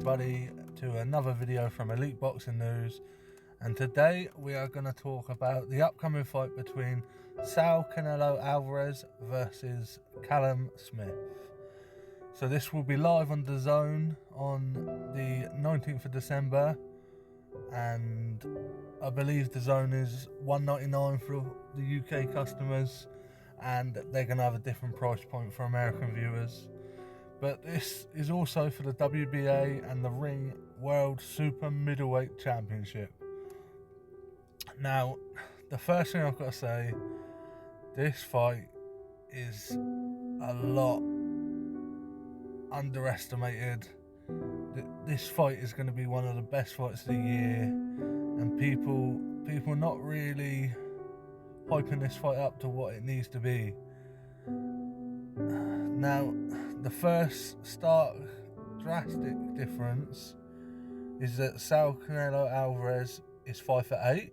everybody to another video from Elite Boxing News, and today we are going to talk about the upcoming fight between Saul Canelo Alvarez versus Callum Smith. So this will be live on DAZN on the 19th of December, and I believe DAZN is $1.99 for the UK customers, and they're going to have a different price point for American viewers. But this is also for the WBA and the Ring World Super Middleweight Championship. Now, the first thing I've got to say, this fight is a lot underestimated. This fight is going to be one of the best fights of the year, and people not really hyping this fight up to what it needs to be. Now, the first stark drastic difference is that Saul Canelo Alvarez is 5'8",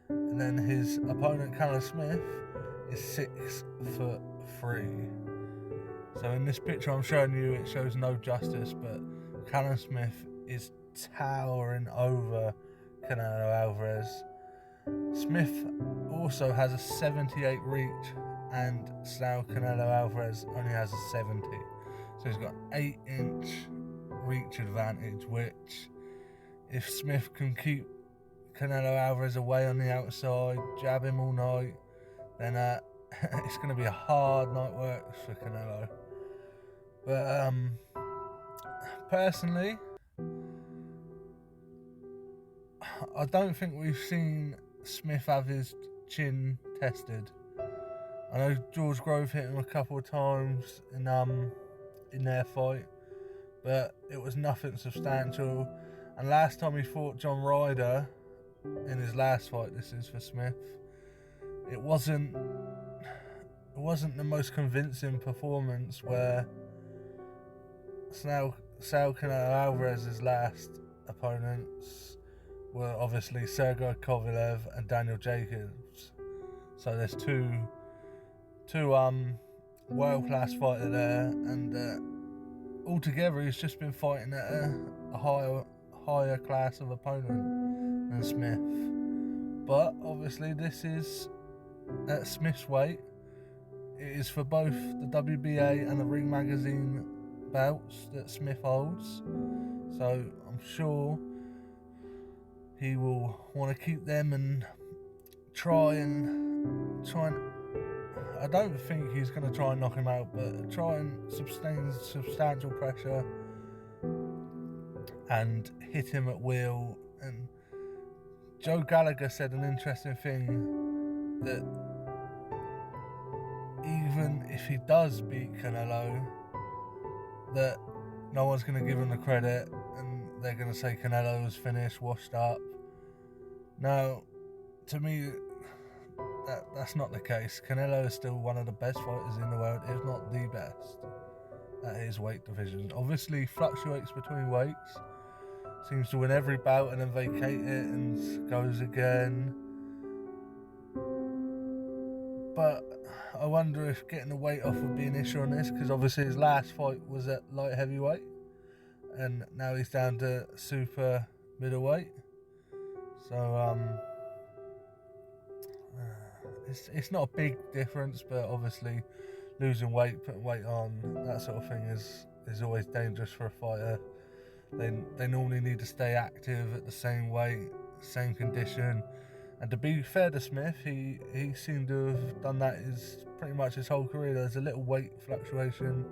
and then his opponent Callum Smith is 6'3". So in this picture I'm showing you, it shows no justice, but Callum Smith is towering over Canelo Alvarez. Smith also has a 78 reach, and Saul Canelo Alvarez only has a 70. So he's got an 8-inch reach advantage, which if Smith can keep Canelo Alvarez away on the outside, jab him all night, then it's going to be a hard night work for Canelo. But personally, I don't think we've seen Smith have his chin tested. I know George Grove hit him a couple of times in their fight, but it was nothing substantial. And last time he fought John Ryder in his last fight, this is for Smith, it wasn't the most convincing performance, where Saul Canelo Alvarez's last opponents were obviously Sergey Kovalev and Daniel Jacobs. So there's two world-class fighters there, and altogether he's just been fighting at a higher class of opponent than Smith. But obviously this is at Smith's weight. It is for both the WBA and the Ring Magazine belts that Smith holds, so I'm sure he will want to keep them and try and I don't think he's going to try and knock him out, but try and sustain substantial pressure and hit him at will. And Joe Gallagher said an interesting thing, that even if he does beat Canelo, that no one's going to give him the credit, and they're going to say Canelo was finished, washed up. Now, to me, that's not the case. Canelo is still one of the best fighters in the world, if not the best, at his weight division. Obviously fluctuates between weights, seems to win every bout and then vacate it and goes again. But I wonder if getting the weight off would be an issue on this, because obviously his last fight was at light heavyweight, and now he's down to super middleweight. So it's not a big difference, but obviously losing weight, putting weight on, that sort of thing is always dangerous for a fighter. They normally need to stay active at the same weight, same condition. And to be fair to Smith, he seemed to have done that pretty much his whole career. There's a little weight fluctuation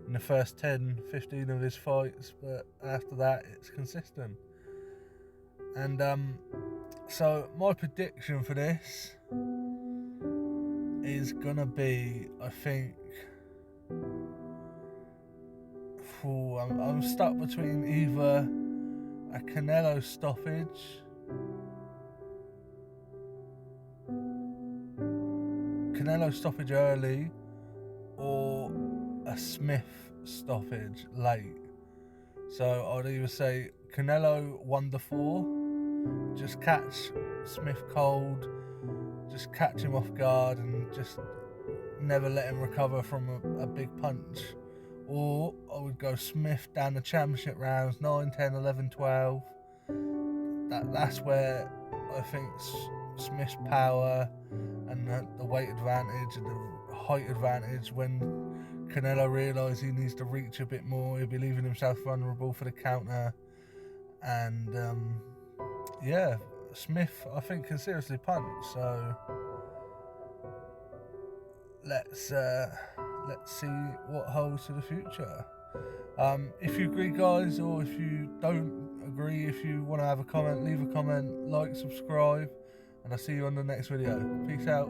in the first 10-15 of his fights, but after that it's consistent. And so my prediction for this is gonna be, I think, I'm stuck between either a Canelo stoppage early, or a Smith stoppage late. So I'd either say Canelo 1-4, just catch Smith cold, just catch him off guard and just never let him recover from a big punch, or I would go Smith down the championship rounds 9, 10, 11, 12. That's where I think Smith's power and the weight advantage and the height advantage, when Canelo realises he needs to reach a bit more, he'll be leaving himself vulnerable for the counter. And yeah, Smith I think can seriously punch, so let's see what holds for the future. If you agree, guys, or if you don't agree, if you want to have a comment, leave a comment, like, subscribe, and I'll see you on the next video. Peace out.